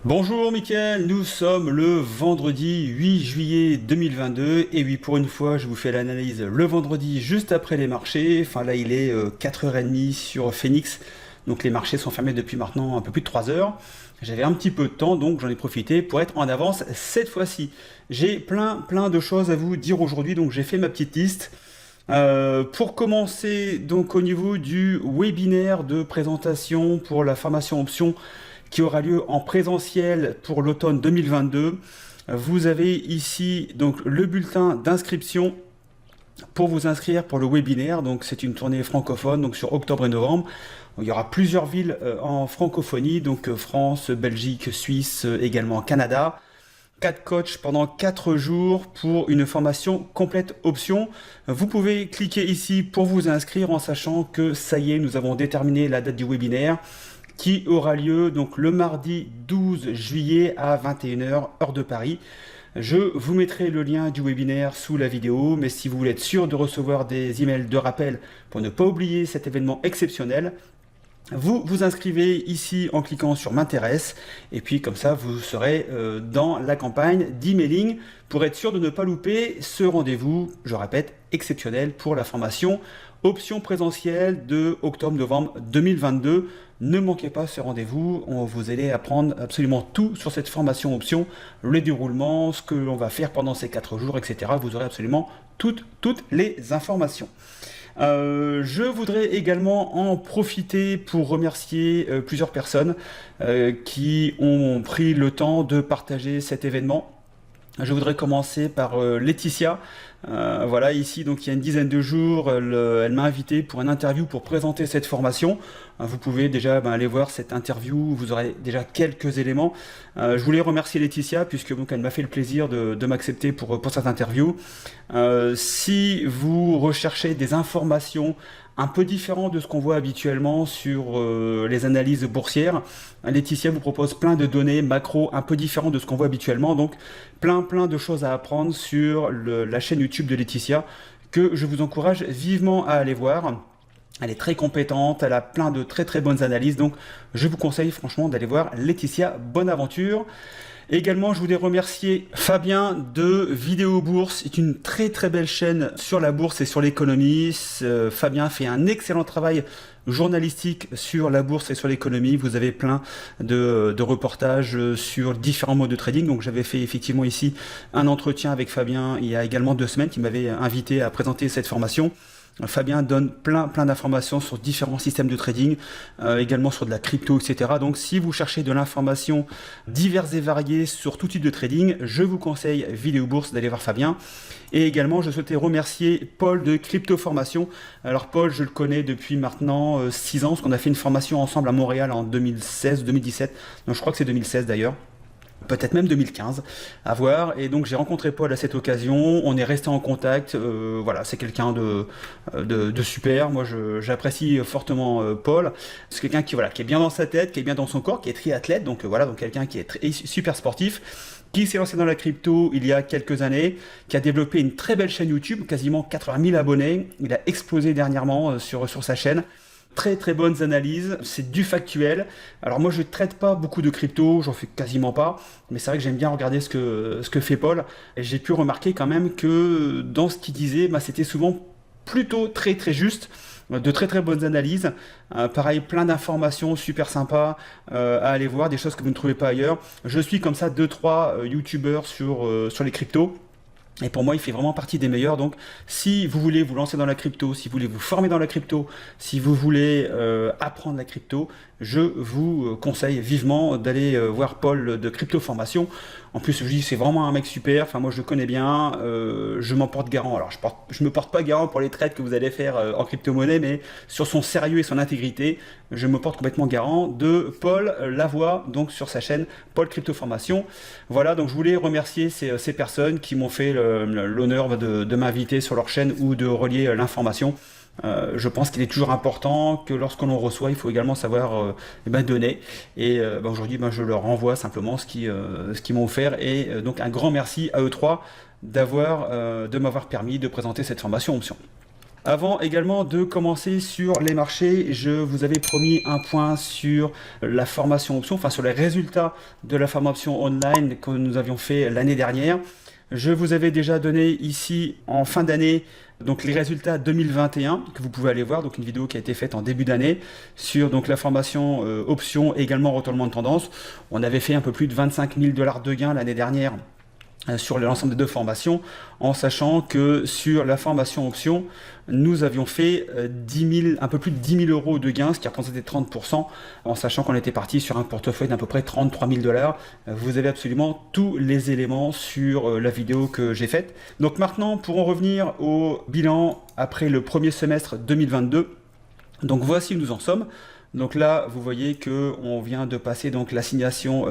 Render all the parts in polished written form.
Bonjour Mickaël, nous sommes le vendredi 8 juillet 2022 et oui, pour une fois je vous fais l'analyse le vendredi juste après les marchés. Enfin là il est 4h30 sur Phoenix, donc les marchés sont fermés depuis maintenant un peu plus de 3 heures. J'avais un petit peu de temps donc j'en ai profité pour être en avance cette fois-ci. J'ai plein de choses à vous dire aujourd'hui, donc j'ai fait ma petite liste. Pour commencer, donc au niveau du webinaire de présentation pour la formation option qui aura lieu en présentiel pour l'automne 2022, vous avez ici donc le bulletin d'inscription pour vous inscrire pour le webinaire. Donc c'est une tournée francophone donc sur octobre et novembre. Il y aura plusieurs villes en francophonie, donc France, Belgique, Suisse, également Canada. 4 coachs pendant 4 jours pour une formation complète option. Vous pouvez cliquer ici pour vous inscrire en sachant que ça y est, nous avons déterminé la date du webinaire qui aura lieu donc le mardi 12 juillet à 21h heure de Paris. Je vous mettrai le lien du webinaire sous la vidéo, mais si vous voulez être sûr de recevoir des emails de rappel pour ne pas oublier cet événement exceptionnel, vous vous inscrivez ici en cliquant sur m'intéresse et puis comme ça vous serez dans la campagne d'emailing pour être sûr de ne pas louper ce rendez-vous, je répète, exceptionnel pour la formation option présentielle de octobre-novembre 2022. Ne manquez pas ce rendez-vous, on va vous aider à apprendre absolument tout sur cette formation option, le déroulement, ce que l'on va faire pendant ces 4 jours, etc. Vous aurez absolument toutes les informations. Je voudrais également en profiter pour remercier plusieurs personnes qui ont pris le temps de partager cet événement. Je voudrais commencer par Laetitia. Voilà, ici, donc il y a une dizaine de jours, elle m'a invité pour une interview pour présenter cette formation. Vous pouvez déjà aller voir cette interview, vous aurez déjà quelques éléments. Je voulais remercier Laetitia puisque donc, elle m'a fait le plaisir de m'accepter pour cette interview. Si vous recherchez des informations un peu différentes de ce qu'on voit habituellement sur les analyses boursières, Laetitia vous propose plein de données macro un peu différentes de ce qu'on voit habituellement, donc plein de choses à apprendre sur la chaîne YouTube de Laetitia que je vous encourage vivement à aller voir. Elle est très compétente, elle a plein de très bonnes analyses, donc je vous conseille franchement d'aller voir Laetitia. Bonne aventure. Également, je voulais remercier Fabien de Vidéo Bourse. C'est une très belle chaîne sur la bourse et sur l'économie. Fabien fait un excellent travail journalistique sur la bourse et sur l'économie. Vous avez plein de reportages sur différents modes de trading. Donc j'avais fait effectivement ici un entretien avec Fabien il y a également 2 semaines qui m'avait invité à présenter cette formation. Fabien donne plein d'informations sur différents systèmes de trading, également sur de la crypto, etc. Donc si vous cherchez de l'information diverses et variées sur tout type de trading, je vous conseille Vidéo Bourse d'aller voir Fabien. Et également, je souhaitais remercier Paul de Crypto Formation. Alors Paul, je le connais depuis maintenant 6 ans, parce qu'on a fait une formation ensemble à Montréal en 2016-2017. Donc je crois que c'est 2016 d'ailleurs. Peut-être même 2015, à voir. Et donc j'ai rencontré Paul à cette occasion, on est resté en contact. Voilà, c'est quelqu'un de super. Moi j'apprécie fortement Paul. C'est quelqu'un qui est bien dans sa tête, qui est bien dans son corps, qui est triathlète, donc voilà, donc quelqu'un qui est super sportif, qui s'est lancé dans la crypto il y a quelques années, qui a développé une très belle chaîne YouTube, quasiment 80 000 abonnés. Il a explosé dernièrement sur sa chaîne. Très bonnes analyses, c'est du factuel. Alors moi je ne traite pas beaucoup de crypto, j'en fais quasiment pas, mais c'est vrai que j'aime bien regarder ce que fait Paul, et j'ai pu remarquer quand même que dans ce qu'il disait, c'était souvent plutôt très juste, de très bonnes analyses, pareil plein d'informations super sympas à aller voir, des choses que vous ne trouvez pas ailleurs. Je suis comme ça 2-3 youtubeurs sur les cryptos. Et pour moi, il fait vraiment partie des meilleurs. Donc, si vous voulez vous lancer dans la crypto, si vous voulez vous former dans la crypto, si vous voulez apprendre la crypto, je vous conseille vivement d'aller voir Paul de Crypto Formation. En plus, je dis c'est vraiment un mec super. Enfin, moi, je le connais bien. Je m'en porte garant. Alors, je me porte pas garant pour les trades que vous allez faire en crypto-monnaie, mais sur son sérieux et son intégrité, je me porte complètement garant de Paul Lavoie, donc sur sa chaîne Paul Crypto Formation. Voilà, donc je voulais remercier ces personnes qui m'ont fait l'honneur de m'inviter sur leur chaîne ou de relier l'information. Je pense qu'il est toujours important que lorsqu'on l'on reçoit, il faut également savoir donner. Et aujourd'hui, je leur renvoie simplement ce qu'ils m'ont offert. Et donc un grand merci à eux trois de m'avoir permis de présenter cette formation option. Avant également de commencer sur les marchés, je vous avais promis un point sur la formation option, enfin sur les résultats de la formation online que nous avions fait l'année dernière. Je vous avais déjà donné ici en fin d'année donc les résultats 2021 que vous pouvez aller voir, donc une vidéo qui a été faite en début d'année sur donc la formation option et également retournement de tendance. On avait fait un peu plus de 25 000 $ de gains l'année dernière sur l'ensemble des deux formations, en sachant que sur la formation option, nous avions fait un peu plus de 10 000 € de gains, ce qui représentait 30%, en sachant qu'on était parti sur un portefeuille d'à peu près 33 000 $. Vous avez absolument tous les éléments sur la vidéo que j'ai faite. Donc maintenant, pour en revenir au bilan après le premier semestre 2022, donc voici où nous en sommes. Donc là, vous voyez que on vient de passer donc l'échéance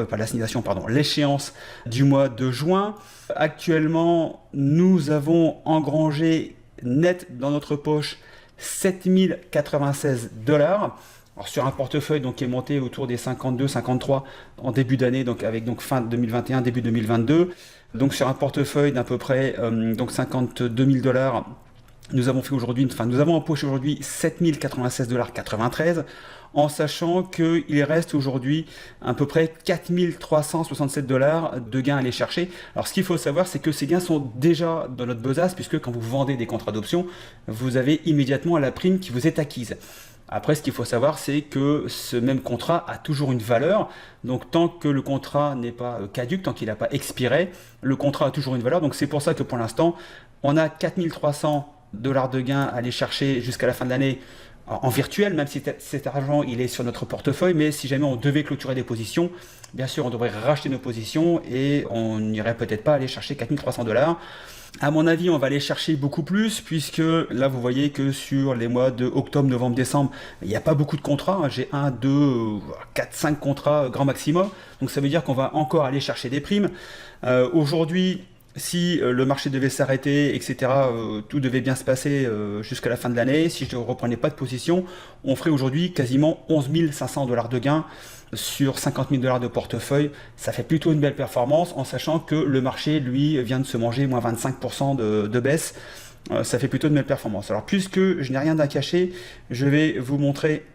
du mois de juin. Actuellement, nous avons engrangé net dans notre poche 7 096 $. Alors sur un portefeuille donc qui est monté autour des 52-53 en début d'année, donc avec donc fin 2021, début 2022. Donc sur un portefeuille d'à peu près donc 52 000 $. Nous avons empoché aujourd'hui 7 096,93 $, en sachant qu'il reste aujourd'hui à peu près 4 367 $ de gains à aller chercher. Alors ce qu'il faut savoir, c'est que ces gains sont déjà dans notre besace, puisque quand vous vendez des contrats d'options, vous avez immédiatement la prime qui vous est acquise. Après, ce qu'il faut savoir, c'est que ce même contrat a toujours une valeur. Donc, tant que le contrat n'est pas caduc, tant qu'il n'a pas expiré, le contrat a toujours une valeur. Donc, c'est pour ça que pour l'instant, on a 4 300 $ de gains à aller chercher jusqu'à la fin de l'année en virtuel, même si cet argent il est sur notre portefeuille. Mais si jamais on devait clôturer des positions, bien sûr on devrait racheter nos positions et on n'irait peut-être pas aller chercher 4 300 $. À mon avis, on va aller chercher beaucoup plus, puisque là vous voyez que sur les mois de octobre, novembre, décembre, il n'y a pas beaucoup de contrats. J'ai 1, 2, 4, 5 contrats grand maximum. Donc ça veut dire qu'on va encore aller chercher des primes. Aujourd'hui, si le marché devait s'arrêter, etc., tout devait bien se passer jusqu'à la fin de l'année, si je ne reprenais pas de position, on ferait aujourd'hui quasiment 11 500 $ de gains sur 50 000 $ de portefeuille. Ça fait plutôt une belle performance, en sachant que le marché, lui, vient de se manger moins 25% de baisse. Ça fait plutôt une belle performance. Alors, puisque je n'ai rien à cacher, je vais vous montrer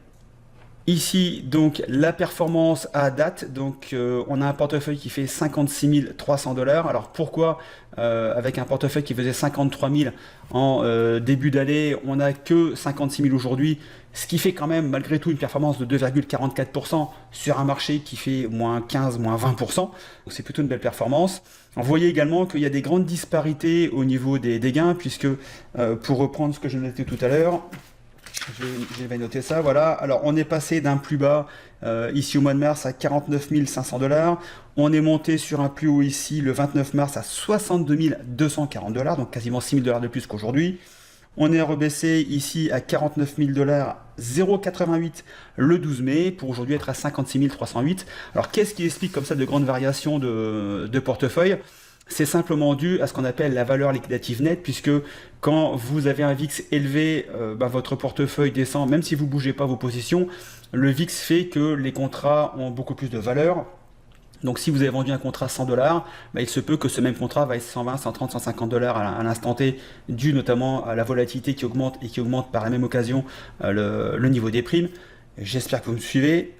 ici donc la performance à date. Donc on a un portefeuille qui fait 56 300 $. Alors pourquoi avec un portefeuille qui faisait 53 000 en début d'année, on n'a que 56 000 aujourd'hui, ce qui fait quand même malgré tout une performance de 2,44% sur un marché qui fait moins 15, moins 20%. Donc c'est plutôt une belle performance. Vous voyez également qu'il y a des grandes disparités au niveau des gains, puisque pour reprendre ce que je notais tout à l'heure, je vais noter ça, voilà. Alors, on est passé d'un plus bas ici au mois de mars à 49 500 $. On est monté sur un plus haut ici le 29 mars à 62 240 $, donc quasiment 6 000 $ de plus qu'aujourd'hui. On est rebaissé ici à 49 000 $, 0,88 le 12 mai, pour aujourd'hui être à 56 308. Alors, qu'est-ce qui explique comme ça de grandes variations de portefeuille ? C'est simplement dû à ce qu'on appelle la valeur liquidative nette, puisque quand vous avez un VIX élevé, votre portefeuille descend, même si vous ne bougez pas vos positions, le VIX fait que les contrats ont beaucoup plus de valeur. Donc si vous avez vendu un contrat à 100 $, il se peut que ce même contrat va être 120, 130, 150 $ à l'instant T, dû notamment à la volatilité qui augmente et qui augmente par la même occasion le niveau des primes. J'espère que vous me suivez.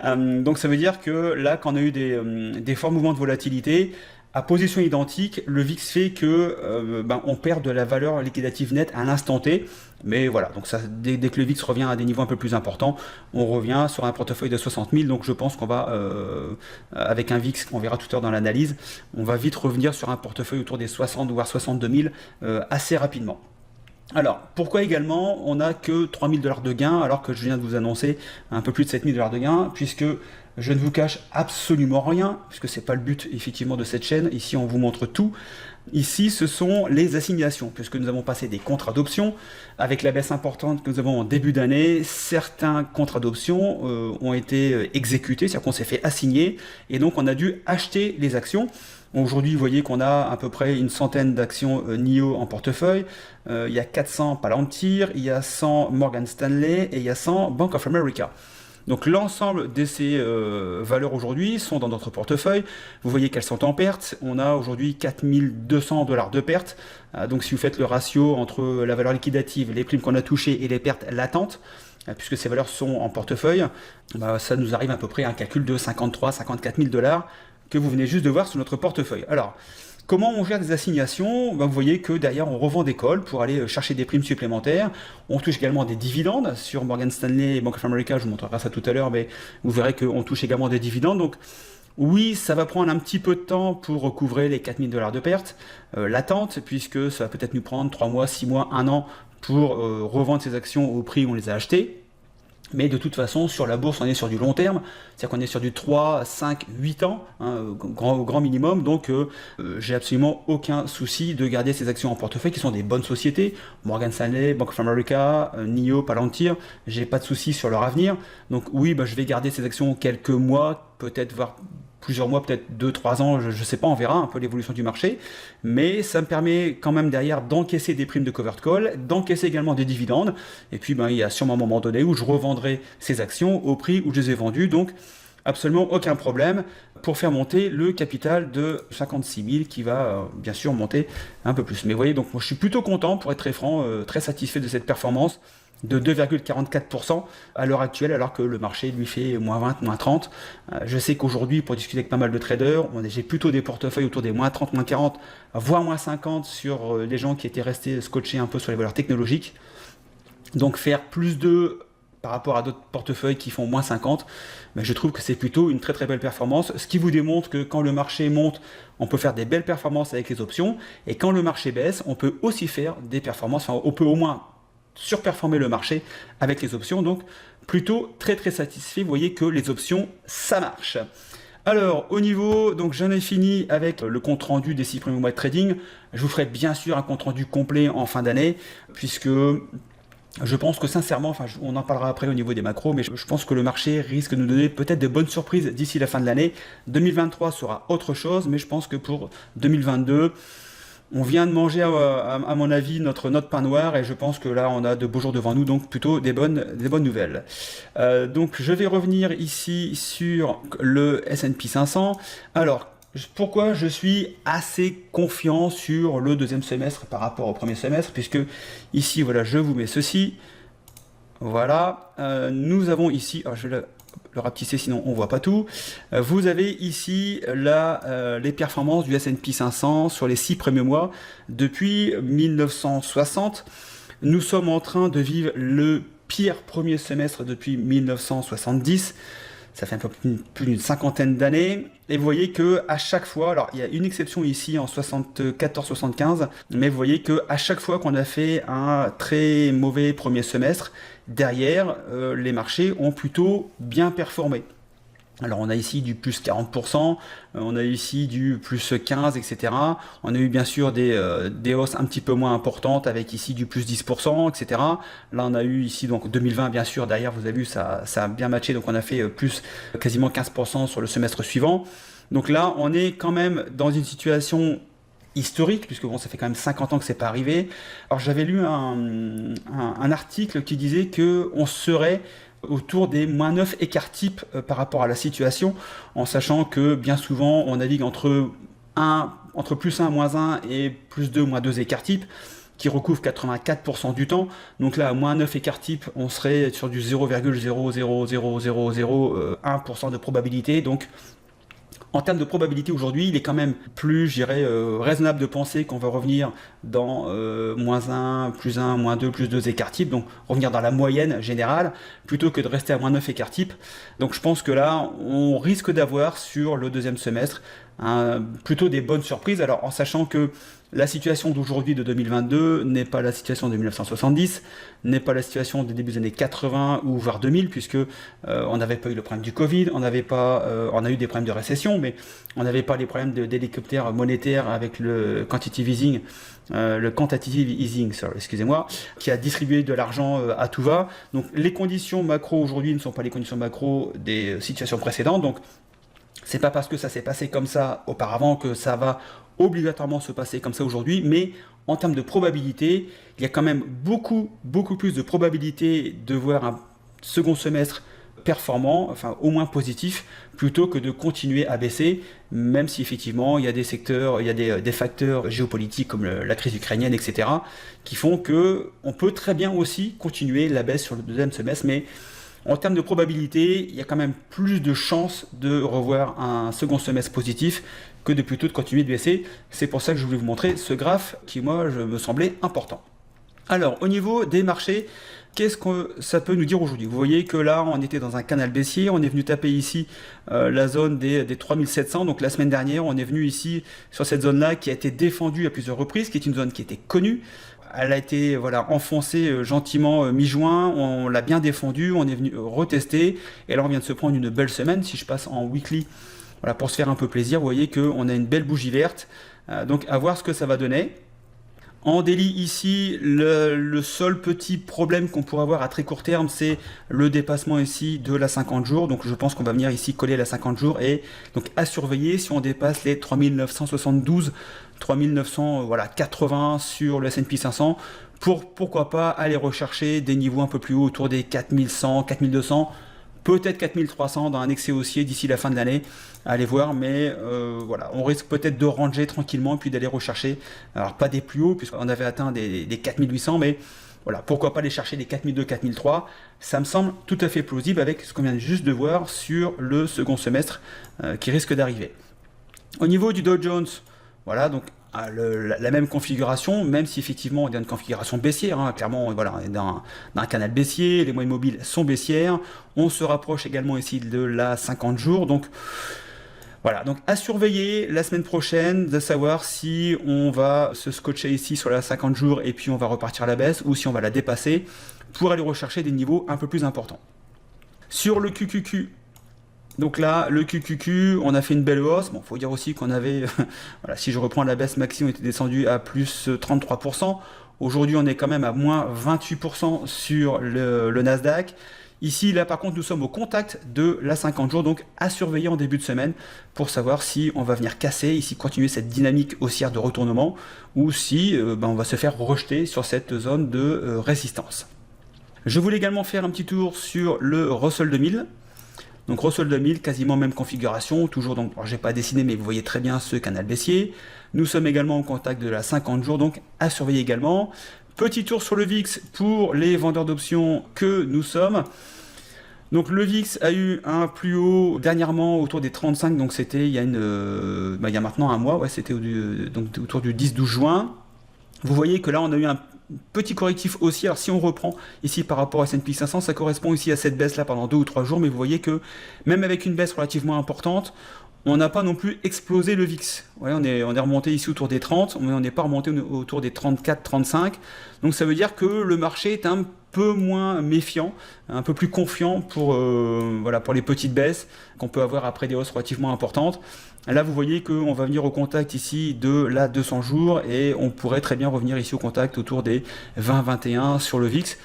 Donc ça veut dire que là, quand on a eu des forts mouvements de volatilité, à position identique, le VIX fait que on perd de la valeur liquidative nette à l'instant T. Mais voilà, donc ça, dès que le VIX revient à des niveaux un peu plus importants, on revient sur un portefeuille de 60 000. Donc je pense qu'on va, avec un VIX, on verra tout à l'heure dans l'analyse, on va vite revenir sur un portefeuille autour des 60 voire 62 000 assez rapidement. Alors, pourquoi également on n'a que 3 000 $ de gains, alors que je viens de vous annoncer un peu plus de 7 000 $ de gains, puisque je ne vous cache absolument rien, puisque ce n'est pas le but effectivement de cette chaîne. Ici, on vous montre tout. Ici, ce sont les assignations, puisque nous avons passé des contrats d'options. Avec la baisse importante que nous avons en début d'année, certains contrats d'options ont été exécutés, c'est-à-dire qu'on s'est fait assigner, et donc on a dû acheter les actions. Aujourd'hui, vous voyez qu'on a à peu près une centaine d'actions NIO en portefeuille. Il y a 400 Palantir, il y a 100 Morgan Stanley et il y a 100 Bank of America. Donc l'ensemble de ces valeurs aujourd'hui sont dans notre portefeuille. Vous voyez qu'elles sont en perte. On a aujourd'hui 4200$ de perte. Donc si vous faites le ratio entre la valeur liquidative, les primes qu'on a touchées et les pertes latentes, puisque ces valeurs sont en portefeuille, ça nous arrive à peu près à un calcul de 53-54 000$ que vous venez juste de voir sur notre portefeuille. Alors, comment on gère des assignations? Vous voyez que derrière, on revend des calls pour aller chercher des primes supplémentaires. On touche également des dividendes sur Morgan Stanley et Bank of America. Je vous montrerai ça tout à l'heure, mais vous verrez qu'on touche également des dividendes. Donc, oui, ça va prendre un petit peu de temps pour recouvrer les 4 000$ de pertes latentes, puisque ça va peut-être nous prendre 3 mois, 6 mois, 1 an pour revendre ces actions au prix où on les a achetées. Mais de toute façon, sur la bourse, on est sur du long terme, c'est-à-dire qu'on est sur du 3, 5, 8 ans, grand minimum, donc j'ai absolument aucun souci de garder ces actions en portefeuille qui sont des bonnes sociétés, Morgan Stanley, Bank of America, NIO, Palantir, j'ai pas de souci sur leur avenir, donc oui, je vais garder ces actions quelques mois, peut-être voire plusieurs mois, peut-être 2-3 ans, je ne sais pas, on verra un peu l'évolution du marché, mais ça me permet quand même derrière d'encaisser des primes de covered call, d'encaisser également des dividendes, et puis il y a sûrement un moment donné où je revendrai ces actions au prix où je les ai vendues, donc absolument aucun problème pour faire monter le capital de 56 000 qui va bien sûr monter un peu plus. Mais vous voyez, donc moi je suis plutôt content, pour être très franc, très satisfait de cette performance de 2,44% à l'heure actuelle, alors que le marché lui fait moins 20, moins 30. Je sais qu'aujourd'hui, pour discuter avec pas mal de traders, j'ai plutôt des portefeuilles autour des moins 30, moins 40, voire moins 50 sur les gens qui étaient restés scotchés un peu sur les valeurs technologiques. Donc faire plus de par rapport à d'autres portefeuilles qui font moins 50, je trouve que c'est plutôt une très très belle performance, ce qui vous démontre que quand le marché monte, on peut faire des belles performances avec les options, et quand le marché baisse, on peut aussi faire des performances, on peut au moins surperformer le marché avec les options, donc plutôt très très satisfait. Vous voyez que les options, ça marche. Alors au niveau, donc j'en ai fini avec le compte rendu des 6 premiers mois de trading. Je vous ferai bien sûr un compte rendu complet en fin d'année, puisque je pense que sincèrement, on en parlera après au niveau des macros, mais je pense que le marché risque de nous donner peut-être de bonnes surprises d'ici la fin de l'année. 2023 sera autre chose, mais je pense que pour 2022, on vient de manger, à mon avis, notre pain noir, et je pense que là, on a de beaux jours devant nous, donc plutôt des bonnes nouvelles. Donc, je vais revenir ici sur le S&P 500. Alors, pourquoi je suis assez confiant sur le deuxième semestre par rapport au premier semestre, puisque ici, voilà, je vous mets ceci. Voilà, nous avons ici, alors je vais le rapetisser, sinon on voit pas tout. Vous avez ici les performances du S&P 500 sur les 6 premiers mois depuis 1960. Nous sommes en train de vivre le pire premier semestre depuis 1970. Ça fait un peu plus d'une cinquantaine d'années. Et vous voyez que à chaque fois, alors il y a une exception ici en 74-75, mais vous voyez que à chaque fois qu'on a fait un très mauvais premier semestre, derrière, les marchés ont plutôt bien performé. Alors on a ici du plus 40%, on a ici du plus 15, etc. On a eu bien sûr des hausses un petit peu moins importantes avec ici du plus 10%, etc. Là on a eu ici donc 2020 bien sûr, derrière vous avez vu ça a bien matché, donc on a fait plus quasiment 15% sur le semestre suivant. Donc là on est quand même dans une situation historique, puisque bon, ça fait quand même 50 ans que c'est pas arrivé. Alors j'avais lu un article qui disait que on serait autour des moins 9 écarts types par rapport à la situation, en sachant que bien souvent on navigue entre plus 1, moins 1 et plus 2, moins 2 écarts types, qui recouvrent 84% du temps. Donc là, à moins 9 écarts types, on serait sur du 0,0000001% de probabilité. Donc en termes de probabilité aujourd'hui, il est quand même plus, je dirais, raisonnable de penser qu'on va revenir dans moins 1, plus 1, moins 2, plus 2 écarts types, donc revenir dans la moyenne générale, plutôt que de rester à moins 9 écarts types. Donc je pense que là, on risque d'avoir sur le deuxième semestre plutôt des bonnes surprises, alors en sachant que la situation d'aujourd'hui de 2022 n'est pas la situation de 1970, n'est pas la situation des débuts des années 80 ou voire 2000, puisque on n'avait pas eu le problème du Covid, on a eu des problèmes de récession, mais on n'avait pas les problèmes d'hélicoptères monétaires avec le quantitative easing, excusez-moi, qui a distribué de l'argent à tout va. Donc les conditions macro aujourd'hui ne sont pas les conditions macro des situations précédentes, donc c'est pas parce que ça s'est passé comme ça auparavant que ça va obligatoirement se passer comme ça aujourd'hui, mais en termes de probabilité, il y a quand même beaucoup plus de probabilité de voir un second semestre performant, enfin au moins positif, plutôt que de continuer à baisser, même si effectivement il y a des secteurs, il y a des facteurs géopolitiques comme la crise ukrainienne, etc., qui font que on peut très bien aussi continuer la baisse sur le deuxième semestre, mais en termes de probabilité, il y a quand même plus de chances de revoir un second semestre positif que de plutôt de continuer de baisser. C'est pour ça que je voulais vous montrer ce graphe qui, moi, me semblait important. Alors, au niveau des marchés, qu'est-ce que ça peut nous dire aujourd'hui? Vous voyez que là, on était dans un canal baissier, on est venu taper ici la zone des 3700, donc la semaine dernière, on est venu ici sur cette zone-là qui a été défendue à plusieurs reprises, qui est une zone qui était connue. Elle a été enfoncée gentiment mi-juin, on l'a bien défendue, on est venu retester, et là on vient de se prendre une belle semaine. Si je passe en weekly, pour se faire un peu plaisir, vous voyez qu'on a une belle bougie verte, donc à voir ce que ça va donner. En daily ici, le seul petit problème qu'on pourrait avoir à très court terme, c'est le dépassement ici de la 50 jours. Donc je pense qu'on va venir ici coller la 50 jours et donc à surveiller si on dépasse les 3972, 3980 sur le S&P 500 pourquoi pas aller rechercher des niveaux un peu plus hauts autour des 4100, 4200, peut-être 4300 dans un excès haussier d'ici la fin de l'année. Allez voir, mais on risque peut-être de ranger tranquillement et puis d'aller rechercher, alors pas des plus hauts puisqu'on avait atteint des 4800, mais voilà, pourquoi pas aller chercher les 4200, 4003. Ça me semble tout à fait plausible avec ce qu'on vient juste de voir sur le second semestre qui risque d'arriver. Au niveau du Dow Jones, voilà, donc la même configuration, même si effectivement on est dans une configuration baissière, clairement on est dans un canal baissier, les moyennes mobiles sont baissières, on se rapproche également ici de la 50 jours, donc voilà, donc à surveiller la semaine prochaine de savoir si on va se scotcher ici sur la 50 jours et puis on va repartir à la baisse ou si on va la dépasser pour aller rechercher des niveaux un peu plus importants. Sur le QQQ, donc là, le QQQ, on a fait une belle hausse. Bon, faut dire aussi qu'on avait, si je reprends la baisse maxi, on était descendu à plus 33%. Aujourd'hui, on est quand même à moins 28% sur le Nasdaq. Ici, là, par contre, nous sommes au contact de la 50 jours, donc à surveiller en début de semaine pour savoir si on va venir casser, ici continuer cette dynamique haussière de retournement, ou si on va se faire rejeter sur cette zone de résistance. Je voulais également faire un petit tour sur le Russell 2000. Donc Russell 2000, quasiment même configuration, toujours donc, j'ai pas dessiné, mais vous voyez très bien ce canal baissier. Nous sommes également au contact de la 50 jours, donc à surveiller également. Petit tour sur le VIX pour les vendeurs d'options que nous sommes. Donc le VIX a eu un plus haut dernièrement autour des 35, donc c'était il y a maintenant un mois, c'était autour du 10-12 juin. Vous voyez que là on a eu un petit correctif haussier. Alors si on reprend ici par rapport à S&P 500, ça correspond ici à cette baisse là pendant 2 ou 3 jours, mais vous voyez que même avec une baisse relativement importante, on n'a pas non plus explosé le VIX. Ouais, on est remonté ici autour des 30, mais on n'est pas remonté autour des 34, 35. Donc ça veut dire que le marché est un peu moins méfiant, un peu plus confiant pour les petites baisses qu'on peut avoir après des hausses relativement importantes. Là, vous voyez qu'on va venir au contact ici de la 200 jours et on pourrait très bien revenir ici au contact autour des 20-21 sur le VIX.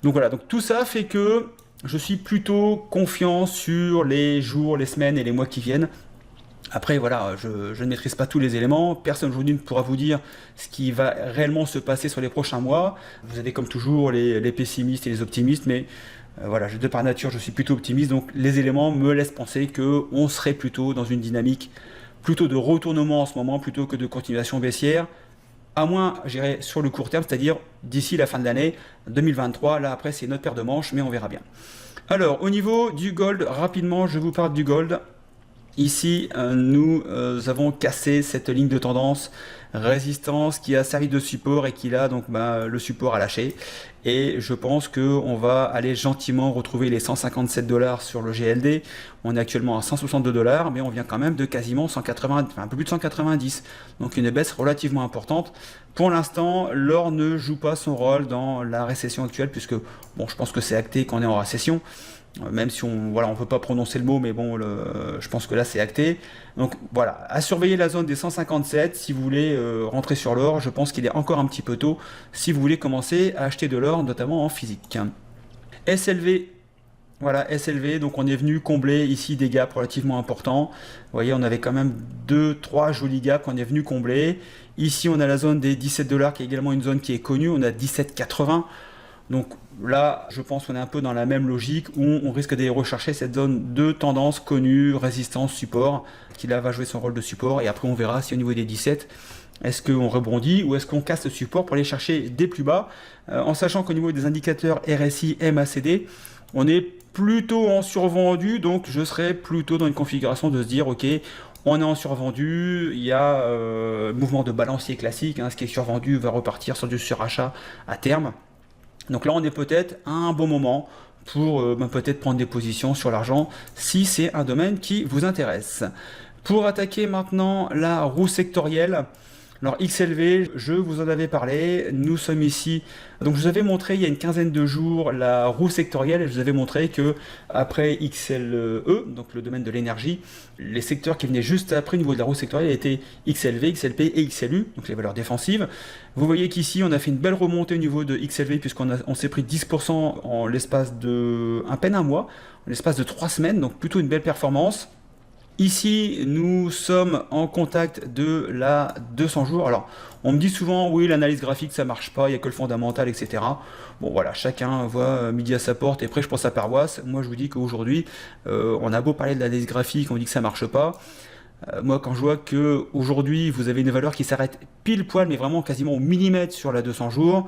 Donc voilà, donc tout ça fait que je suis plutôt confiant sur les jours, les semaines et les mois qui viennent. Après, voilà, je ne maîtrise pas tous les éléments. Personne aujourd'hui ne pourra vous dire ce qui va réellement se passer sur les prochains mois. Vous avez comme toujours les pessimistes et les optimistes, mais de par nature, je suis plutôt optimiste. Donc les éléments me laissent penser qu'on serait plutôt dans une dynamique plutôt de retournement en ce moment, plutôt que de continuation baissière. À moins, j'irai sur le court terme, c'est-à-dire d'ici la fin de l'année 2023. Là, après, c'est notre paire de manches, mais on verra bien. Alors, au niveau du gold, rapidement, je vous parle du gold. Ici, nous avons cassé cette ligne de tendance résistance qui a servi de support et qui là, donc le support a lâché. Et je pense qu'on va aller gentiment retrouver les 157 $ sur le GLD. On est actuellement à 162 $, mais on vient quand même de quasiment 180, un peu plus de 190. Donc une baisse relativement importante. Pour l'instant, l'or ne joue pas son rôle dans la récession actuelle, puisque je pense que c'est acté qu'on est en récession. Même si on peut pas prononcer le mot, mais bon, je pense que là c'est acté. Donc voilà, à surveiller la zone des 157 si vous voulez rentrer sur l'or. Je pense qu'il est encore un petit peu tôt si vous voulez commencer à acheter de l'or, notamment en physique. SLV, voilà, SLV, donc on est venu combler ici des gaps relativement importants. Vous voyez, on avait quand même 2-3 jolis gaps qu'on est venu combler. Ici, on a la zone des 17 $ qui est également une zone qui est connue. On a 17,80. Donc là, je pense qu'on est un peu dans la même logique où on risque d'aller rechercher cette zone de tendance connue, résistance, support, qui là va jouer son rôle de support. Et après, on verra si au niveau des 17, est-ce qu'on rebondit ou est-ce qu'on casse le support pour aller chercher des plus bas, en sachant qu'au niveau des indicateurs RSI, MACD, on est plutôt en survendu, donc je serais plutôt dans une configuration de se dire, ok, on est en survendu, il y a mouvement de balancier classique, ce qui est survendu va repartir sur du surachat à terme. Donc là, on est peut-être à un bon moment pour peut-être prendre des positions sur l'argent si c'est un domaine qui vous intéresse. Pour attaquer maintenant la roue sectorielle, alors XLV, je vous en avais parlé, nous sommes ici, donc je vous avais montré il y a une quinzaine de jours la roue sectorielle et je vous avais montré que après XLE, donc le domaine de l'énergie, les secteurs qui venaient juste après au niveau de la roue sectorielle étaient XLV, XLP et XLU, donc les valeurs défensives. Vous voyez qu'ici on a fait une belle remontée au niveau de XLV puisqu'on s'est pris 10% en l'espace de à peine un mois, en l'espace de 3 semaines, donc plutôt une belle performance. Ici, nous sommes en contact de la 200 jours. Alors, on me dit souvent, oui, l'analyse graphique, ça marche pas, il n'y a que le fondamental, etc. Bon, voilà, chacun voit midi à sa porte et prêche pour sa paroisse. Moi, je vous dis qu'aujourd'hui, on a beau parler de l'analyse graphique, on dit que ça marche pas. Moi, quand je vois qu'aujourd'hui, vous avez une valeur qui s'arrête pile poil, mais vraiment quasiment au millimètre sur la 200 jours,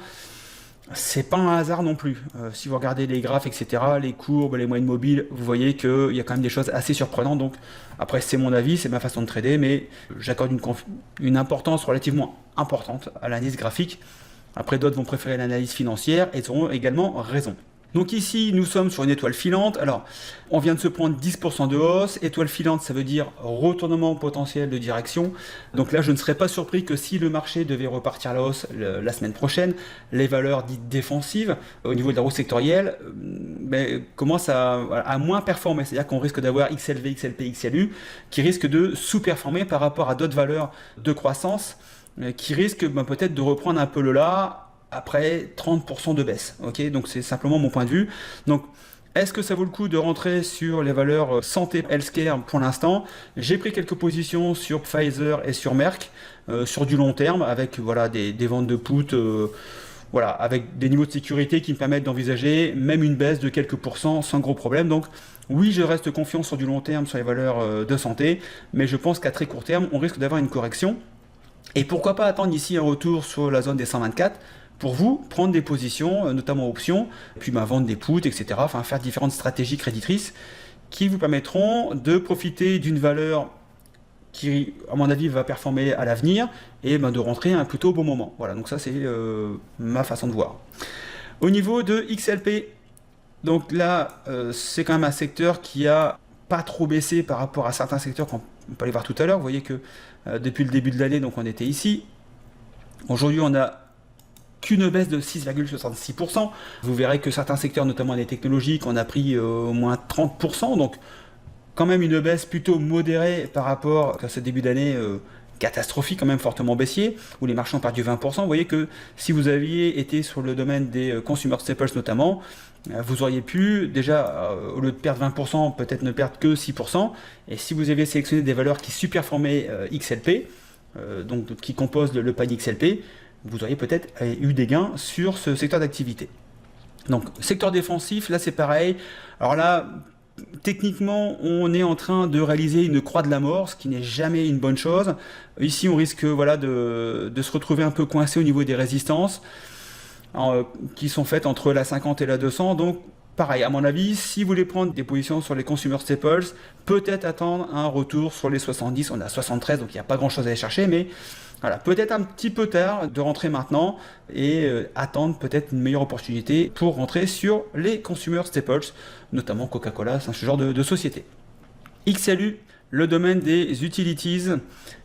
c'est pas un hasard non plus. Si vous regardez les graphes, etc., les courbes, les moyennes mobiles, vous voyez qu'il y a quand même des choses assez surprenantes. Donc, après, c'est mon avis, c'est ma façon de trader, mais j'accorde une importance relativement importante à l'analyse graphique. Après, d'autres vont préférer l'analyse financière et ils auront également raison. Donc ici, nous sommes sur une étoile filante. Alors, on vient de se prendre 10% de hausse. Étoile filante, ça veut dire retournement potentiel de direction. Donc là, je ne serais pas surpris que si le marché devait repartir à la hausse la semaine prochaine, les valeurs dites défensives au niveau de la roue sectorielle commencent à moins performer. C'est-à-dire qu'on risque d'avoir XLV, XLP, XLU qui risquent de sous-performer par rapport à d'autres valeurs de croissance qui risquent peut-être de reprendre un peu le là après 30% de baisse. Okay, donc c'est simplement mon point de vue. Donc est-ce que ça vaut le coup de rentrer sur les valeurs santé healthcare pour l'instant? J'ai pris quelques positions sur Pfizer et sur Merck sur du long terme avec des ventes de put avec des niveaux de sécurité qui me permettent d'envisager même une baisse de quelques pourcents sans gros problème. Donc oui, je reste confiant sur du long terme sur les valeurs de santé, mais je pense qu'à très court terme, on risque d'avoir une correction. Et pourquoi pas attendre ici un retour sur la zone des 124 pour vous prendre des positions, notamment options, puis vendre des puts, etc. Enfin, faire différentes stratégies créditrices qui vous permettront de profiter d'une valeur qui, à mon avis, va performer à l'avenir et de rentrer à un plutôt bon moment. Voilà, donc ça, c'est ma façon de voir. Au niveau de XLP, donc là, c'est quand même un secteur qui a pas trop baissé par rapport à certains secteurs qu'on peut aller voir tout à l'heure. Vous voyez que depuis le début de l'année, donc on était ici. Aujourd'hui, on a qu'une baisse de 6,66%. Vous verrez que certains secteurs, notamment les technologiques, on a pris au moins 30%. Donc, quand même une baisse plutôt modérée par rapport à ce début d'année catastrophique, quand même fortement baissier, où les marchés ont perdu 20%. Vous voyez que si vous aviez été sur le domaine des consumer staples notamment, vous auriez pu déjà, au lieu de perdre 20%, peut-être ne perdre que 6%. Et si vous aviez sélectionné des valeurs qui sous-performaient XLP, donc qui composent le panier XLP, vous auriez peut-être eu des gains sur ce secteur d'activité. Donc, secteur défensif, là c'est pareil. Alors là, techniquement, on est en train de réaliser une croix de la mort, ce qui n'est jamais une bonne chose. Ici, on risque de se retrouver un peu coincé au niveau des résistances qui sont faites entre la 50 et la 200. Donc, pareil, à mon avis, si vous voulez prendre des positions sur les consumer staples, peut-être attendre un retour sur les 70. On a 73, donc il n'y a pas grand-chose à aller chercher, mais voilà, peut-être un petit peu tard de rentrer maintenant et attendre peut-être une meilleure opportunité pour rentrer sur les consumer staples, notamment Coca-Cola, ce genre de société. XLU, le domaine des utilities.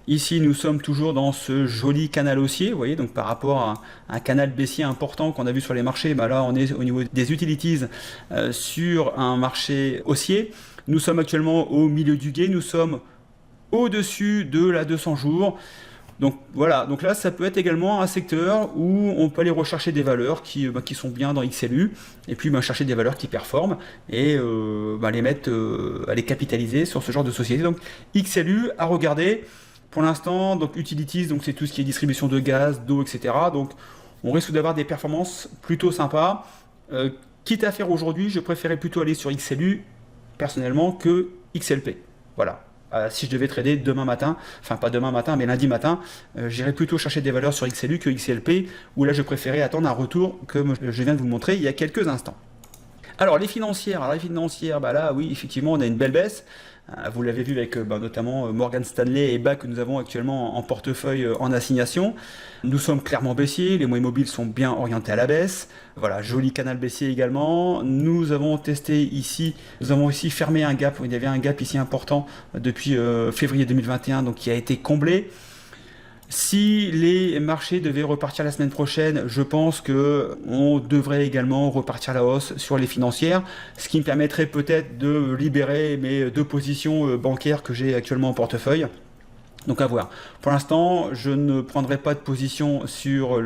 Ici, nous sommes toujours dans ce joli canal haussier, vous voyez, donc par rapport à un canal baissier important qu'on a vu sur les marchés, là on est au niveau des utilities sur un marché haussier. Nous sommes actuellement au milieu du gué, nous sommes au-dessus de la 200 jours. Donc voilà, donc là ça peut être également un secteur où on peut aller rechercher des valeurs qui sont bien dans XLU et puis chercher des valeurs qui performent et les capitaliser sur ce genre de société. Donc XLU à regarder pour l'instant, donc utilities, donc c'est tout ce qui est distribution de gaz, d'eau, etc. Donc on risque d'avoir des performances plutôt sympas. Euh, Quitte à faire aujourd'hui, je préférais plutôt aller sur XLU personnellement que XLP. Voilà. Si je devais trader demain matin, enfin pas demain matin, mais lundi matin, j'irais plutôt chercher des valeurs sur XLU que XLP, où là je préférais attendre un retour comme je viens de vous le montrer il y a quelques instants. Alors les financières, bah là oui effectivement on a une belle baisse. Vous l'avez vu avec notamment Morgan Stanley et BAC que nous avons actuellement en portefeuille en assignation. Nous sommes clairement baissiers, les moyens mobiles sont bien orientés à la baisse. Voilà, joli canal baissier également. Nous avons testé ici, nous avons aussi fermé un gap, il y avait un gap ici important depuis février 2021 donc qui a été comblé. Si les marchés devaient repartir la semaine prochaine, je pense qu'on devrait également repartir à la hausse sur les financières, ce qui me permettrait peut-être de libérer mes 2 positions bancaires que j'ai actuellement en portefeuille. Donc à voir. Pour l'instant, je ne prendrai pas de position sur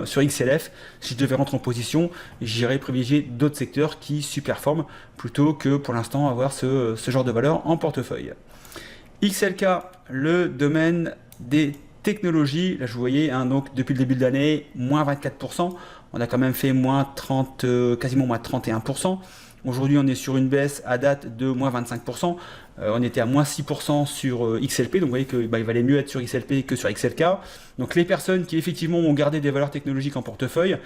XLF. Si je devais rentrer en position, j'irais privilégier d'autres secteurs qui surperforment plutôt que pour l'instant avoir ce genre de valeur en portefeuille. XLK, le domaine des technologie, là je vous voyais, donc depuis le début de l'année, moins 24%, on a quand même fait moins 30, quasiment moins 31%. Aujourd'hui on est sur une baisse à date de moins 25%, on était à moins 6% sur XLP, donc vous voyez qu'il valait mieux être sur XLP que sur XLK. Donc les personnes qui effectivement ont gardé des valeurs technologiques en portefeuille,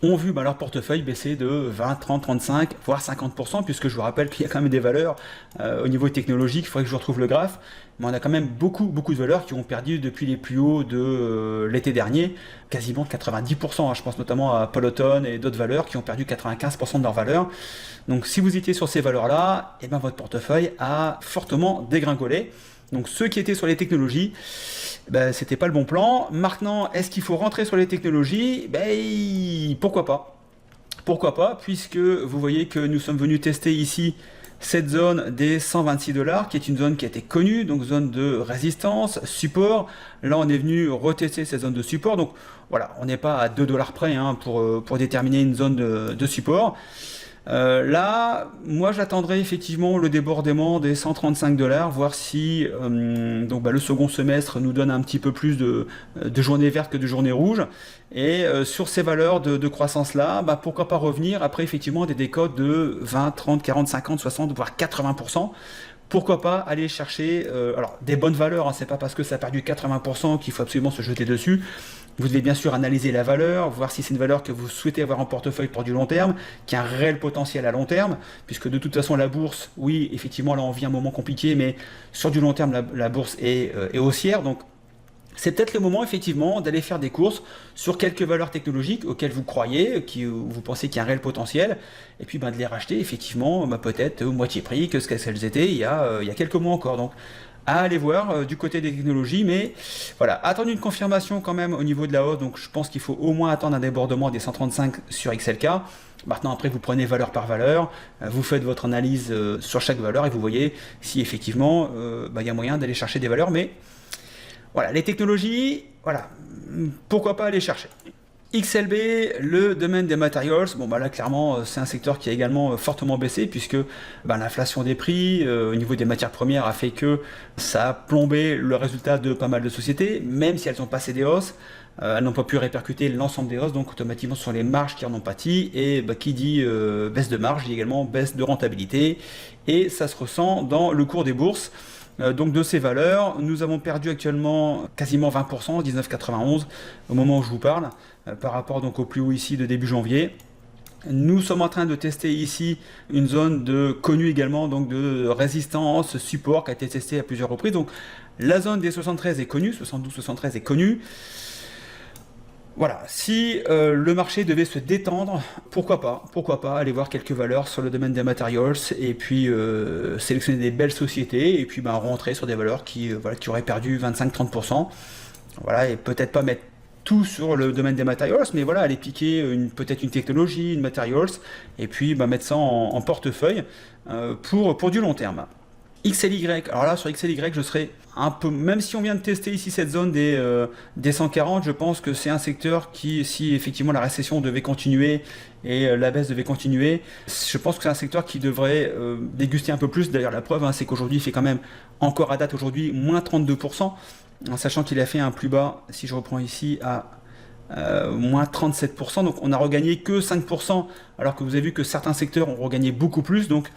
ont vu leur portefeuille baisser de 20, 30, 35, voire 50%, puisque je vous rappelle qu'il y a quand même des valeurs au niveau technologique, il faudrait que je retrouve le graphe, mais on a quand même beaucoup de valeurs qui ont perdu depuis les plus hauts de l'été dernier, quasiment 90%, je pense notamment à Peloton et d'autres valeurs qui ont perdu 95% de leur valeur. Donc si vous étiez sur ces valeurs-là, et votre portefeuille a fortement dégringolé. Donc ceux qui étaient sur les technologies, c'était pas le bon plan. Maintenant, est-ce qu'il faut rentrer sur les technologies? Pourquoi pas? Pourquoi pas, puisque vous voyez que nous sommes venus tester ici cette zone des 126 $, qui est une zone qui a été connue, donc zone de résistance, support. Là, on est venu retester cette zone de support. Donc voilà, on n'est pas à 2 $ près pour déterminer une zone de support. Là, moi j'attendrai effectivement le débordement des 135 $, voir si le second semestre nous donne un petit peu plus de journées vertes que de journées rouges. Et sur ces valeurs de croissance là, pourquoi pas revenir après effectivement des décotes de 20, 30, 40, 50, 60, voire 80%. Pourquoi pas aller chercher des bonnes valeurs, c'est pas parce que ça a perdu 80% qu'il faut absolument se jeter dessus. Vous devez bien sûr analyser la valeur, voir si c'est une valeur que vous souhaitez avoir en portefeuille pour du long terme, qui a un réel potentiel à long terme, puisque de toute façon la bourse, oui, effectivement, là on vit un moment compliqué, mais sur du long terme, la bourse est haussière, donc c'est peut-être le moment effectivement d'aller faire des courses sur quelques valeurs technologiques auxquelles vous croyez, vous pensez qu'il y a un réel potentiel, et puis de les racheter effectivement peut-être au moitié prix que ce qu'elles étaient il y a quelques mois encore. Donc à aller voir du côté des technologies, mais voilà, attendre une confirmation quand même au niveau de la hausse, donc je pense qu'il faut au moins attendre un débordement des 135 sur XLK. Maintenant après vous prenez valeur par valeur, vous faites votre analyse sur chaque valeur et vous voyez si effectivement il y a moyen d'aller chercher des valeurs, mais voilà, les technologies, voilà, pourquoi pas aller chercher. XLB, le domaine des materials, là clairement c'est un secteur qui a également fortement baissé puisque l'inflation des prix au niveau des matières premières a fait que ça a plombé le résultat de pas mal de sociétés, même si elles ont passé des hausses, elles n'ont pas pu répercuter l'ensemble des hausses, donc automatiquement sur les marges qui en ont pâti, et qui dit baisse de marge dit également baisse de rentabilité, et ça se ressent dans le cours des bourses. Donc de ces valeurs, nous avons perdu actuellement quasiment 20%, 19,91 au moment où je vous parle, par rapport donc au plus haut ici de début janvier. Nous sommes en train de tester ici une zone connue également, donc de résistance, support, qui a été testée à plusieurs reprises. Donc la zone des 73 est connue, 72-73 est connue. Voilà, si le marché devait se détendre, pourquoi pas aller voir quelques valeurs sur le domaine des materials et puis sélectionner des belles sociétés et puis rentrer sur des valeurs qui auraient perdu 25-30%. Voilà, et peut-être pas mettre tout sur le domaine des materials, mais voilà, aller piquer peut-être une technologie, une materials, et puis mettre ça en portefeuille pour du long terme. XLY, alors là sur XLY je serais un peu, même si on vient de tester ici cette zone des 140, je pense que c'est un secteur qui, si effectivement la récession devait continuer et la baisse devait continuer, je pense que c'est un secteur qui devrait déguster un peu plus. D'ailleurs la preuve c'est qu'aujourd'hui il fait quand même encore à date aujourd'hui moins 32%, en sachant qu'il a fait un plus bas, si je reprends ici, à moins 37%, donc on a regagné que 5%, alors que vous avez vu que certains secteurs ont regagné beaucoup plus. Donc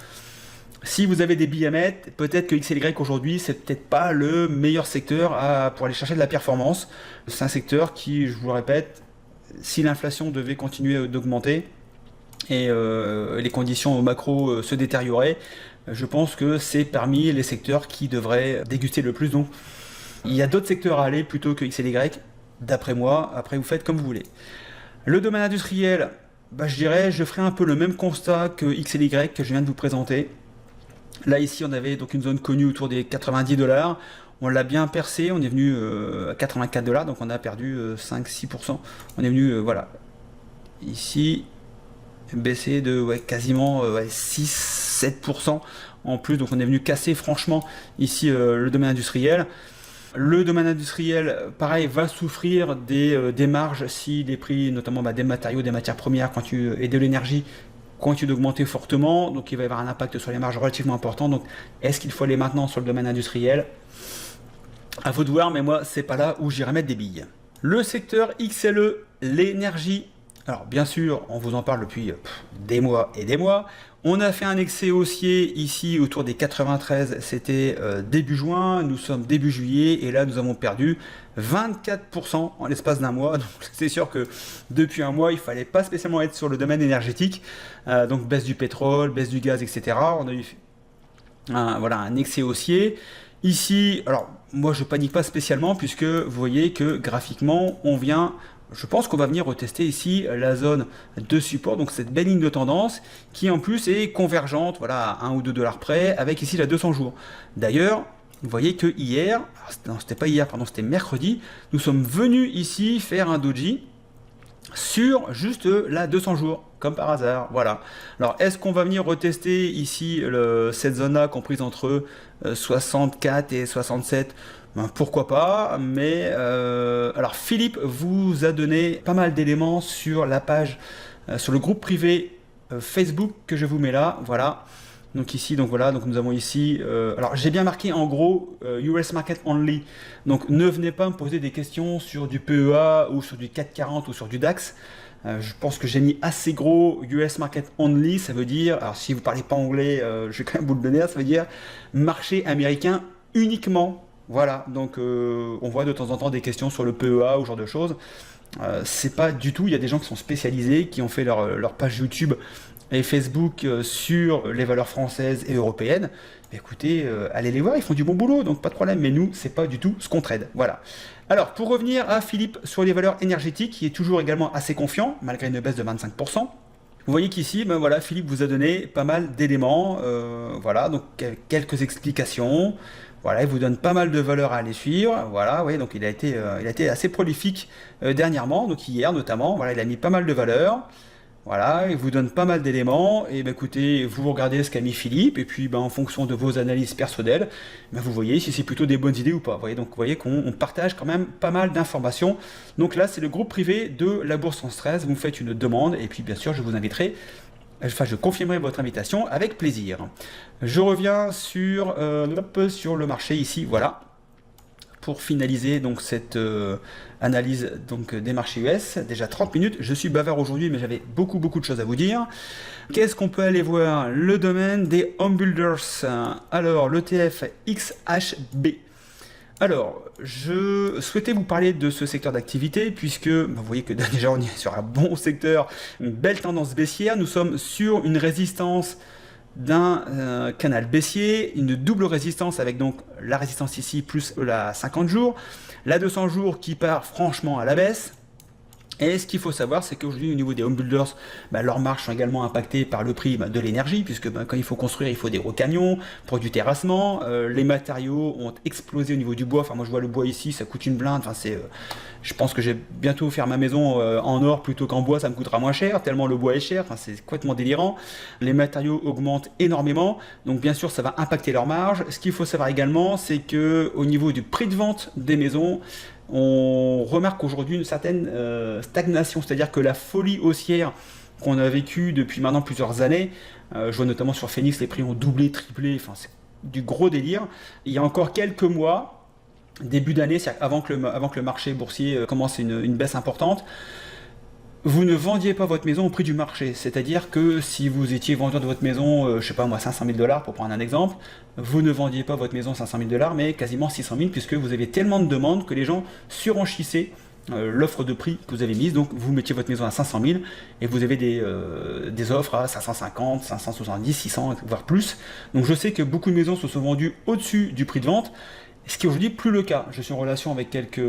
si vous avez des billes à mettre, peut-être que XLY aujourd'hui, c'est peut-être pas le meilleur secteur pour aller chercher de la performance. C'est un secteur qui, je vous le répète, si l'inflation devait continuer d'augmenter et les conditions macro se détérioraient, je pense que c'est parmi les secteurs qui devraient déguster le plus. Donc il y a d'autres secteurs à aller plutôt que XLY, d'après moi. Après, vous faites comme vous voulez. Le domaine industriel, je ferai un peu le même constat que XLY que je viens de vous présenter. Là, ici, on avait donc une zone connue autour des 90$. On l'a bien percé, on est venu à 84$, donc on a perdu 5-6%. On est venu, voilà, ici, baissé de quasiment 6-7% en plus. Donc on est venu casser franchement ici le domaine industriel. Le domaine industriel, pareil, va souffrir des marges si les prix, notamment des matériaux, des matières premières et de l'énergie, continuent d'augmenter fortement. Donc il va y avoir un impact sur les marges relativement important. Donc est-ce qu'il faut aller maintenant sur le domaine industriel? À vous de voir, mais moi, c'est pas là où j'irai mettre des billes. Le secteur XLE, l'énergie. Alors bien sûr, on vous en parle depuis des mois et des mois. On a fait un excès haussier ici autour des 93, c'était début juin, nous sommes début juillet et là nous avons perdu 24% en l'espace d'un mois. Donc c'est sûr que depuis un mois, il ne fallait pas spécialement être sur le domaine énergétique. Donc baisse du pétrole, baisse du gaz, etc. On a eu un excès haussier. Ici, alors moi je panique pas spécialement puisque vous voyez que graphiquement je pense qu'on va venir retester ici la zone de support, donc cette belle ligne de tendance qui en plus est convergente, voilà, à 1 ou 2 $ près, avec ici la 200 jours. D'ailleurs, vous voyez que hier, c'était pas hier, pardon, c'était mercredi, nous sommes venus ici faire un doji sur juste la 200 jours, comme par hasard, voilà. Alors, est-ce qu'on va venir retester ici cette zone-là comprise entre 64 et 67 ? Pourquoi pas, mais alors Philippe vous a donné pas mal d'éléments sur la page, sur le groupe privé Facebook que je vous mets là, voilà. Donc ici, donc nous avons ici, alors j'ai bien marqué en gros US Market Only, donc ne venez pas me poser des questions sur du PEA ou sur du CAC 40 ou sur du DAX. Je pense que j'ai mis assez gros US Market Only, ça veut dire, alors si vous parlez pas anglais, je vais quand même vous le donner, ça veut dire marché américain uniquement. Voilà, donc on voit de temps en temps des questions sur le PEA ou ce genre de choses. C'est pas du tout, il y a des gens qui sont spécialisés, qui ont fait leur page YouTube et Facebook sur les valeurs françaises et européennes. Écoutez, allez les voir, ils font du bon boulot, donc pas de problème, mais nous, c'est pas du tout ce qu'on trade. Voilà. Alors, pour revenir à Philippe sur les valeurs énergétiques, qui est toujours également assez confiant, malgré une baisse de 25%. Vous voyez qu'ici, Philippe vous a donné pas mal d'éléments, voilà, donc quelques explications. Voilà, il vous donne pas mal de valeurs à aller suivre. Voilà, oui, donc il a été assez prolifique dernièrement, donc hier notamment. Voilà, il a mis pas mal de valeurs. Voilà, il vous donne pas mal d'éléments. Et écoutez, vous regardez ce qu'a mis Philippe, et puis en fonction de vos analyses personnelles, vous voyez si c'est plutôt des bonnes idées ou pas. Donc vous voyez qu'on partage quand même pas mal d'informations. Donc là, c'est le groupe privé de la Bourse sans stress. Vous me faites une demande, et puis bien sûr, je vous inviterai. Enfin, je confirmerai votre invitation avec plaisir. Je reviens sur le marché ici, voilà, pour finaliser donc cette analyse donc des marchés US. Déjà 30 minutes, je suis bavard aujourd'hui, mais j'avais beaucoup de choses à vous dire. Qu'est-ce qu'on peut aller voir? Le domaine des home builders. Alors, l'ETF XHB. Alors, je souhaitais vous parler de ce secteur d'activité puisque vous voyez que déjà on est sur un bon secteur, une belle tendance baissière. Nous sommes sur une résistance d'un canal baissier, une double résistance avec donc la résistance ici plus la 50 jours, la 200 jours qui part franchement à la baisse. Et ce qu'il faut savoir, c'est qu'aujourd'hui, au niveau des home builders, leurs marges sont également impactées par le prix de l'énergie, puisque quand il faut construire, il faut des gros camions pour du terrassement. Les matériaux ont explosé au niveau du bois. Enfin, moi, je vois le bois ici, ça coûte une blinde. Enfin, je pense que je vais bientôt faire ma maison en or plutôt qu'en bois, ça me coûtera moins cher, tellement le bois est cher. Enfin, c'est complètement délirant. Les matériaux augmentent énormément, donc bien sûr, ça va impacter leurs marges. Ce qu'il faut savoir également, c'est que au niveau du prix de vente des maisons, on remarque aujourd'hui une certaine stagnation, c'est-à-dire que la folie haussière qu'on a vécue depuis maintenant plusieurs années, je vois notamment sur Phoenix, les prix ont doublé, triplé, enfin c'est du gros délire. Il y a encore quelques mois, début d'année, c'est-à-dire avant que le marché boursier commence une baisse importante, vous ne vendiez pas votre maison au prix du marché. C'est-à-dire que si vous étiez vendeur de votre maison, je sais pas moi, 500 000 dollars pour prendre un exemple, vous ne vendiez pas votre maison 500 000 dollars, mais quasiment 600 000, puisque vous aviez tellement de demandes que les gens surenchissaient l'offre de prix que vous avez mise. Donc vous mettiez votre maison à 500 000 et vous avez des offres à 550, 570, 600, voire plus. Donc je sais que beaucoup de maisons se sont vendues au-dessus du prix de vente, ce qui est aujourd'hui plus le cas. Je suis en relation avec quelques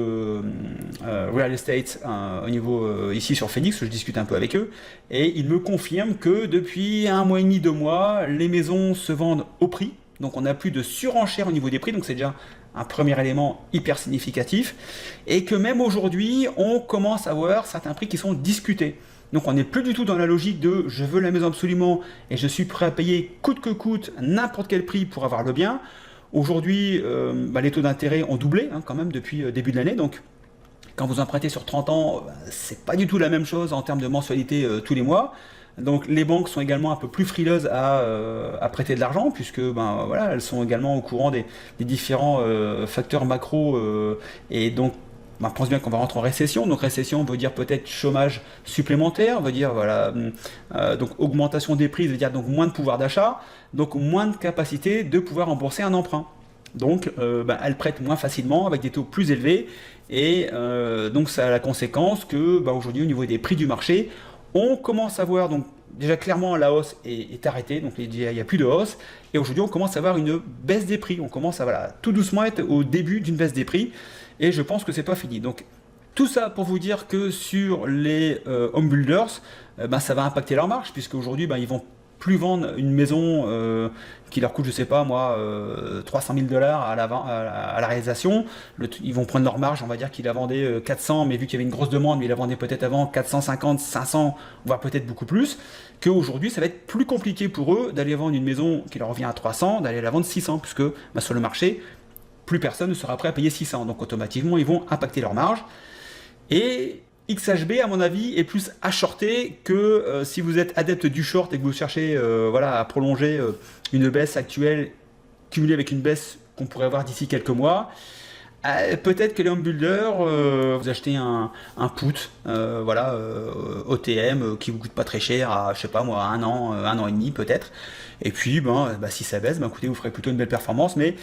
real estate au niveau ici sur Phoenix, je discute un peu avec eux, et ils me confirment que depuis 1 mois et demi, 2 mois, les maisons se vendent au prix. Donc on n'a plus de surenchère au niveau des prix, donc c'est déjà un premier élément hyper significatif, et que même aujourd'hui, on commence à voir certains prix qui sont discutés. Donc on n'est plus du tout dans la logique de je veux la maison absolument et je suis prêt à payer coûte que coûte n'importe quel prix pour avoir le bien. Aujourd'hui, les taux d'intérêt ont doublé quand même depuis début de l'année, donc quand vous empruntez sur 30 ans, c'est pas du tout la même chose en termes de mensualité tous les mois. Donc les banques sont également un peu plus frileuses à prêter de l'argent, puisque voilà, elles sont également au courant des différents facteurs macro, et donc on pense bien qu'on va rentrer en récession. Donc récession veut dire peut-être chômage supplémentaire, veut dire voilà, donc augmentation des prix, veut dire donc moins de pouvoir d'achat, donc moins de capacité de pouvoir rembourser un emprunt. Donc elles prêtent moins facilement avec des taux plus élevés, et donc ça a la conséquence que aujourd'hui au niveau des prix du marché, on commence à voir, donc déjà clairement la hausse est arrêtée, donc il n'y a plus de hausse, et aujourd'hui on commence à voir une baisse des prix, on commence à tout doucement être au début d'une baisse des prix, et je pense que c'est pas fini. Donc tout ça pour vous dire que sur les home builders, ça va impacter leur marge, puisque aujourd'hui ils vont plus vendre une maison qui leur coûte, je sais pas moi, 300 000 dollars à la réalisation. Ils vont prendre leur marge, on va dire qu'ils la vendaient 400, mais vu qu'il y avait une grosse demande, ils la vendaient peut-être avant 450, 500, voire peut-être beaucoup plus, qu'aujourd'hui ça va être plus compliqué pour eux d'aller vendre une maison qui leur revient à 300, d'aller la vendre 600, puisque sur le marché, plus personne ne sera prêt à payer 600, donc automatiquement ils vont impacter leur marge. Et XHB, à mon avis, est plus à shorter que si vous êtes adepte du short et que vous cherchez à prolonger une baisse actuelle cumulée avec une baisse qu'on pourrait avoir d'ici quelques mois. Peut-être que les home builders, vous achetez un put, OTM qui vous coûte pas très cher à, je sais pas moi, un an et demi peut-être. Et puis, si ça baisse, écoutez, vous ferez plutôt une belle performance. Mais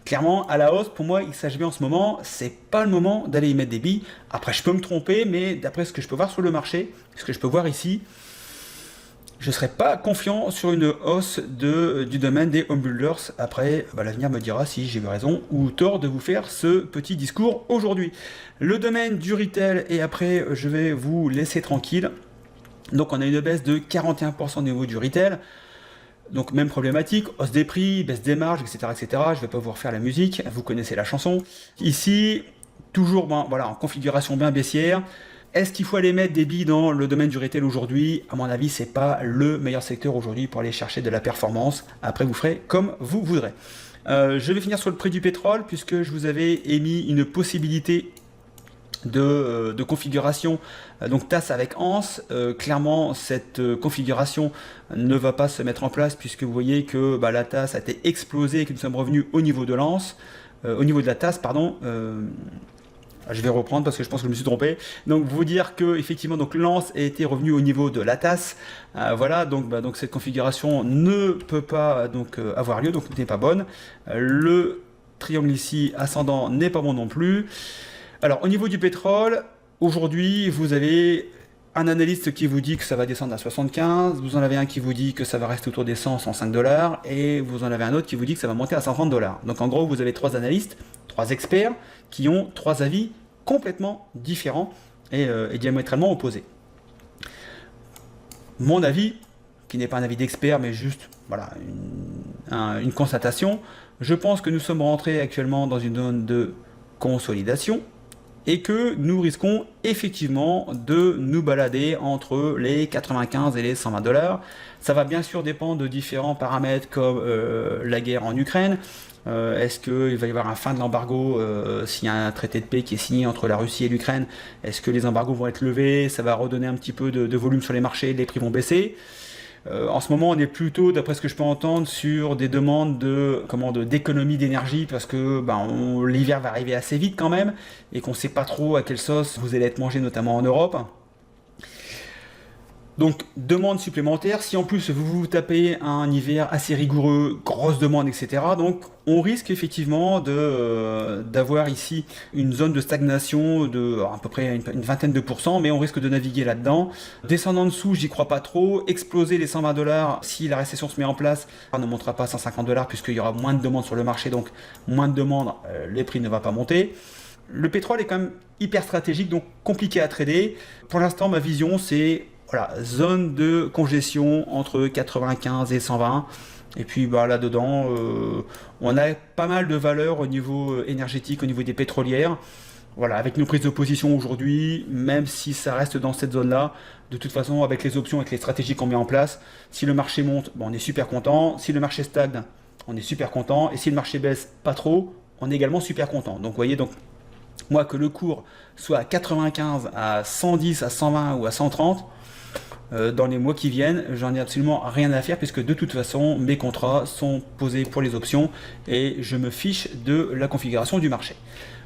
clairement, à la hausse, pour moi, XHB en ce moment, c'est pas le moment d'aller y mettre des billes. Après, je peux me tromper, mais d'après ce que je peux voir sur le marché, ce que je peux voir ici, je ne serais pas confiant sur une hausse du domaine des home builders. Après, l'avenir me dira si j'ai eu raison ou tort de vous faire ce petit discours aujourd'hui. Le domaine du retail, et après, je vais vous laisser tranquille. Donc, on a une baisse de 41% au niveau du retail. Donc, même problématique, hausse des prix, baisse des marges, etc. etc. Je ne vais pas vous refaire la musique, vous connaissez la chanson. Ici, toujours en configuration bien baissière. Est-ce qu'il faut aller mettre des billes dans le domaine du retail aujourd'hui? À mon avis, c'est pas le meilleur secteur aujourd'hui pour aller chercher de la performance. Après, vous ferez comme vous voudrez. Je vais finir sur le prix du pétrole, puisque je vous avais émis une possibilité de configuration, donc TAS avec ANS. Clairement, cette configuration ne va pas se mettre en place, puisque vous voyez que la TAS a été explosée et que nous sommes revenus au niveau de l'ANS, au niveau de la TAS, pardon. Je vais reprendre parce que je pense que je me suis trompé. Donc vous dire que effectivement donc l'ANS a été revenu au niveau de la TAS. Donc cette configuration ne peut pas avoir lieu, donc n'est pas bonne. Le triangle ici ascendant n'est pas bon non plus. Alors au niveau du pétrole, aujourd'hui vous avez un analyste qui vous dit que ça va descendre à 75, vous en avez un qui vous dit que ça va rester autour des 100, 105 dollars, et vous en avez un autre qui vous dit que ça va monter à 130 dollars. Donc en gros, vous avez 3 analystes, 3 experts, qui ont 3 avis complètement différents et diamétralement opposés. Mon avis, qui n'est pas un avis d'expert, mais juste une constatation, je pense que nous sommes rentrés actuellement dans une zone de consolidation, et que nous risquons effectivement de nous balader entre les 95 et les 120 dollars. Ça va bien sûr dépendre de différents paramètres comme la guerre en Ukraine. Est-ce qu'il va y avoir un fin de l'embargo s'il y a un traité de paix qui est signé entre la Russie et l'Ukraine? Est-ce que les embargos vont être levés? Ça va redonner un petit peu de volume sur les marchés, les prix vont baisser. En ce moment, on est plutôt, d'après ce que je peux entendre, sur des demandes d'économie d'énergie parce que l'hiver va arriver assez vite quand même et qu'on ne sait pas trop à quelle sauce vous allez être mangé, notamment en Europe. Donc, demande supplémentaire. Si en plus vous tapez un hiver assez rigoureux, grosse demande, etc., donc on risque effectivement d'avoir ici une zone de stagnation de à peu près une vingtaine de pourcents, mais on risque de naviguer là-dedans. Descendre en dessous, j'y crois pas trop. Exploser les 120 $, si la récession se met en place, on ne montera pas à 150 $ puisqu'il y aura moins de demandes sur le marché, donc moins de demandes, les prix ne vont pas monter. Le pétrole est quand même hyper stratégique, donc compliqué à trader. Pour l'instant, ma vision, c'est zone de congestion entre 95 et 120. Et puis là-dedans, on a pas mal de valeurs au niveau énergétique, au niveau des pétrolières. Voilà, avec nos prises de position aujourd'hui, même si ça reste dans cette zone-là, de toute façon, avec les options, avec les stratégies qu'on met en place, si le marché monte, on est super content. Si le marché stagne, on est super content. Et si le marché baisse pas trop, on est également super content. Donc, vous voyez, moi, que le cours soit à 95, à 110, à 120 ou à 130, dans les mois qui viennent, j'en ai absolument rien à faire puisque de toute façon mes contrats sont posés pour les options et je me fiche de la configuration du marché.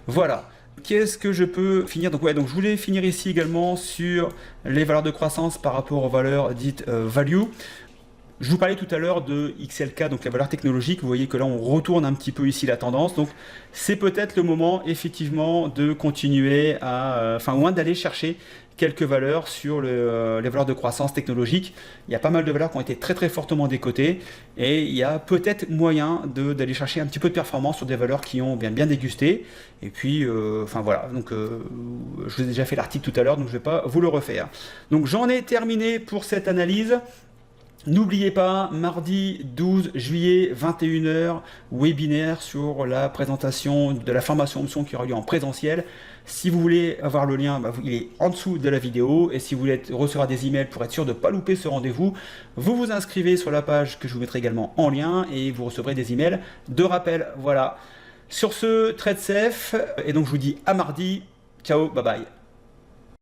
Voilà. Qu'est-ce que je peux finir? Donc je voulais finir ici également sur les valeurs de croissance par rapport aux valeurs dites value. Je vous parlais tout à l'heure de XLK, donc la valeur technologique. Vous voyez que là, on retourne un petit peu ici la tendance. Donc, c'est peut-être le moment, effectivement, de continuer au moins d'aller chercher quelques valeurs sur les valeurs de croissance technologique. Il y a pas mal de valeurs qui ont été très très fortement décotées et il y a peut-être moyen d'aller chercher un petit peu de performance sur des valeurs qui ont bien dégusté. Et puis, voilà. Donc, je vous ai déjà fait l'article tout à l'heure, donc je ne vais pas vous le refaire. Donc, j'en ai terminé pour cette analyse. N'oubliez pas, mardi 12 juillet, 21 h, webinaire sur la présentation de la formation option qui aura lieu en présentiel. Si vous voulez avoir le lien, il est en dessous de la vidéo. Et si vous voulez recevoir des emails pour être sûr de ne pas louper ce rendez-vous, vous vous inscrivez sur la page que je vous mettrai également en lien et vous recevrez des emails de rappel. Voilà. Sur ce, trade safe. Et donc je vous dis à mardi. Ciao, bye bye.